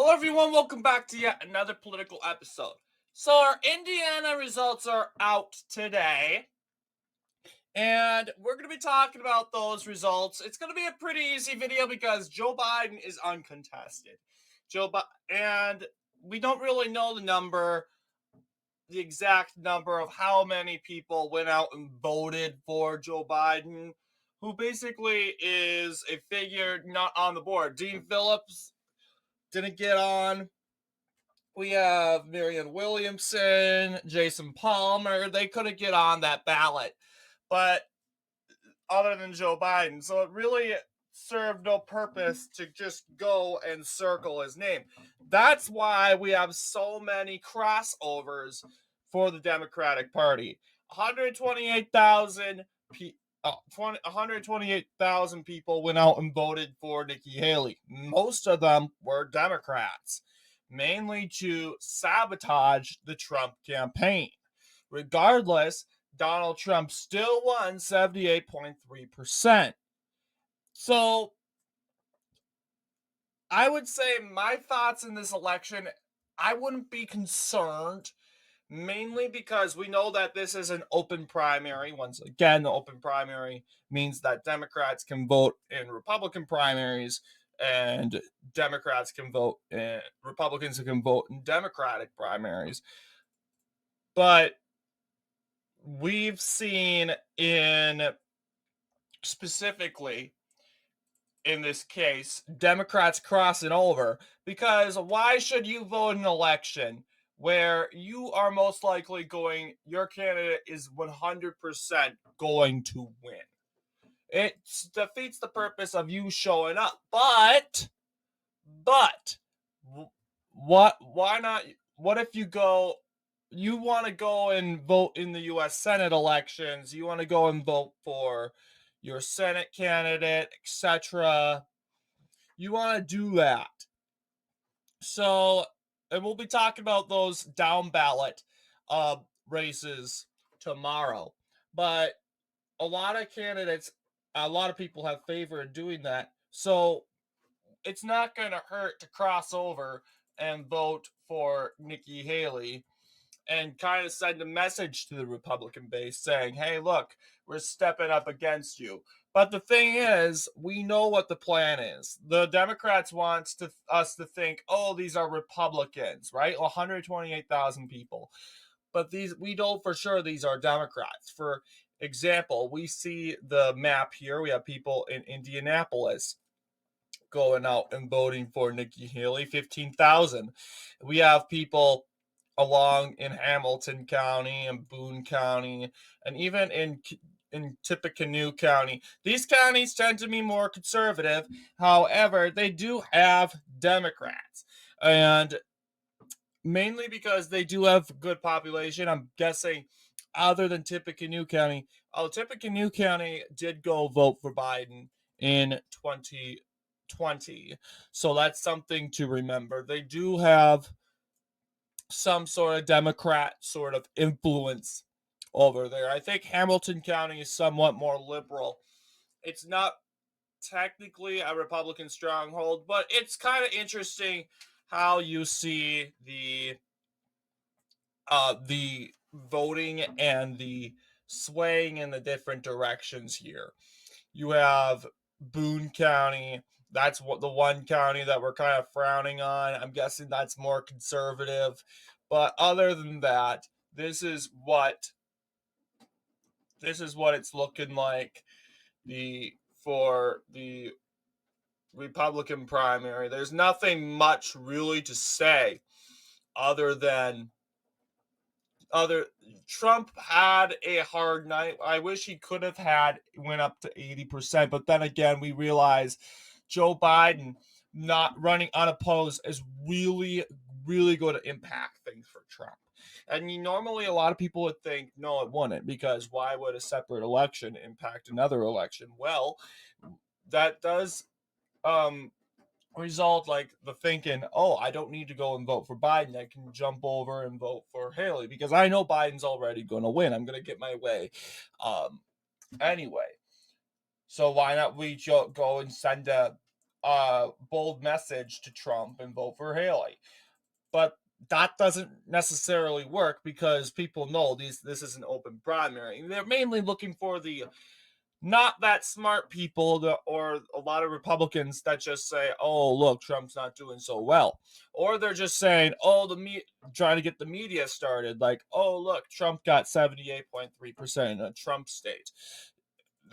Hello, everyone. Welcome back to yet another political episode. So, our Indiana results are out today, and we're going to be talking about those results. It's going to be a pretty easy video because Joe Biden is uncontested. And we don't really know the exact number of how many people went out and voted for Joe Biden, who basically is a figure not on the board. Dean Phillips didn't get on. We have Marianne Williamson, Jason Palmer. They couldn't get on that ballot, but other than Joe Biden. So it really served no purpose to just go and circle his name. That's why we have so many crossovers for the Democratic Party. 128,000 128,000 people went out and voted for Nikki Haley. Most of them were Democrats, mainly to sabotage the Trump campaign. Regardless, Donald Trump still won 78.3%. So I would say my thoughts in this election, I wouldn't be concerned, mainly because we know that this is an open primary. Once again, the open primary means that Democrats can vote in Republican primaries and Republicans can vote in Democratic primaries. But we've seen specifically in this case, Democrats crossing over, because why should you vote in an election where you are most likely your candidate is 100% going to win? It defeats the purpose of you showing up. But, why not? What if you want to go and vote in the U.S. Senate elections? You want to go and vote for your Senate candidate, etc. You want to do that. So, and we'll be talking about those down ballot races tomorrow. But a lot of people have favored doing that. So it's not going to hurt to cross over and vote for Nikki Haley and kind of send a message to the Republican base saying, hey, look, we're stepping up against you. But the thing is, we know what the plan is. The Democrats want us to think, oh, these are Republicans, right? 128,000 people. But we know for sure these are Democrats. For example, we see the map here. We have people in Indianapolis going out and voting for Nikki Haley, 15,000. We have people along in Hamilton County and Boone County, and even in Tippecanoe County. These counties tend to be more conservative. However, they do have Democrats, and mainly because they do have good population. I'm guessing other than Tippecanoe County. Oh, Tippecanoe County did go vote for Biden in 2020. So that's something to remember. They do have some sort of Democrat sort of influence over there. I think Hamilton County is somewhat more liberal. It's not technically a Republican stronghold, but it's kind of interesting how you see the voting and the swaying in the different directions here. You have Boone County. That's what the one county that we're kind of frowning on. I'm guessing that's more conservative. But other than that, this is what it's looking like for the Republican primary. There's nothing much really to say other than Trump had a hard night. I wish he could have went up to 80%, but then again, we realize Joe Biden not running unopposed is really, really going to impact things for Trump. And normally a lot of people would think, no, it wouldn't, because why would a separate election impact another election? Well, that does result like the thinking, oh, I don't need to go and vote for Biden. I can jump over and vote for Haley because I know Biden's already going to win. I'm going to get my way anyway. So why not we go and send a bold message to Trump and vote for Haley. But that doesn't necessarily work because people know this is an open primary. They're mainly looking for the not that smart people or a lot of Republicans that just say, "Oh, look, Trump's not doing so well," or they're just saying, "Oh, trying to get the media started." Like, "Oh, look, Trump got 78.3% in a Trump state."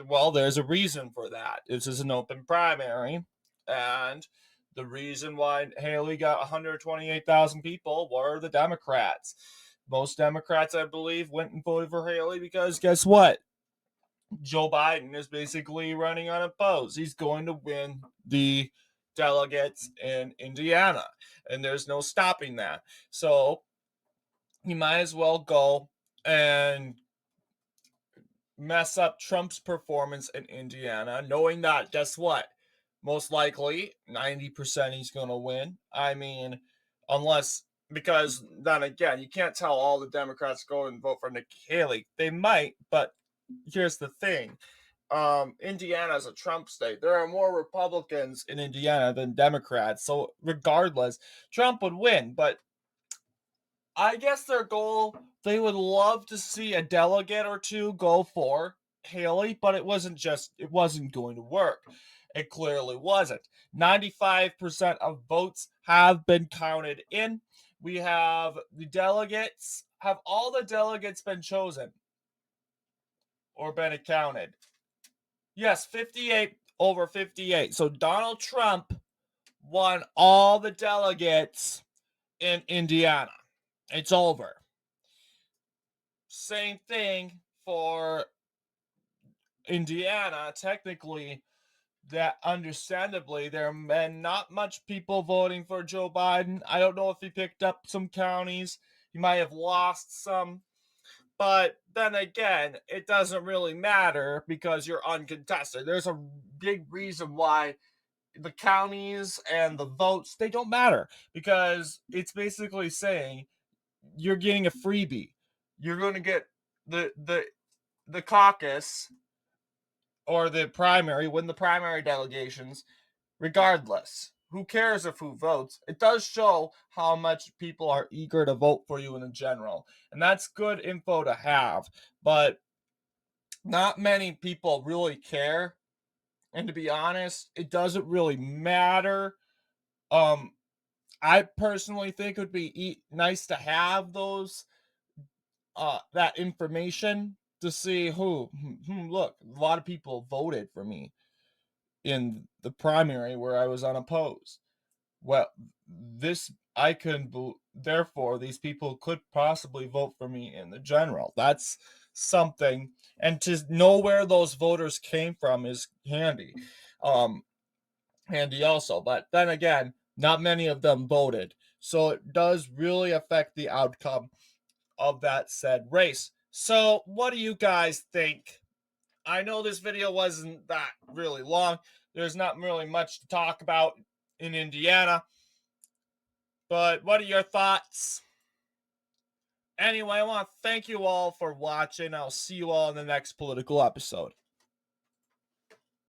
Well, there's a reason for that. This is an open primary, and the reason why Haley got 128,000 people were the Democrats. Most Democrats, I believe, went and voted for Haley because guess what? Joe Biden is basically running unopposed. He's going to win the delegates in Indiana, and there's no stopping that. So he might as well go and mess up Trump's performance in Indiana, knowing that, guess what? Most likely, 90% he's going to win. I mean, unless, because then again, you can't tell all the Democrats go and vote for Nikki Haley. They might, but here's the thing. Indiana is a Trump state. There are more Republicans in Indiana than Democrats. So regardless, Trump would win. But I guess their goal, they would love to see a delegate or two go for Haley, but it wasn't going to work. It clearly wasn't. 95% of votes have been counted in. We have the delegates. Have all the delegates been chosen or been accounted? Yes, 58 over 58. So Donald Trump won all the delegates in Indiana. It's over. Same thing for Indiana. Technically, that understandably, there have been not much people voting for Joe Biden. I don't know if he picked up some counties. He might have lost some. But then again, it doesn't really matter because you're uncontested. There's a big reason why the counties and the votes, they don't matter because it's basically saying you're getting a freebie. You're going to get the caucus or the primary, win the primary delegations regardless. Who cares if who votes? It does show how much people are eager to vote for you in a general. And that's good info to have. But not many people really care. And to be honest, it doesn't really matter. I personally think it would be nice to have those that information to see look, a lot of people voted for me in the primary where I was unopposed. Well, this I can therefore these people could possibly vote for me in the general. That's something, and to know where those voters came from is handy. Handy also, but then again, not many of them voted. So it does really affect the outcome of that said race. So, what do you guys think? I know this video wasn't that really long. There's not really much to talk about in Indiana. But what are your thoughts? Anyway, I want to thank you all for watching. I'll see you all in the next political episode.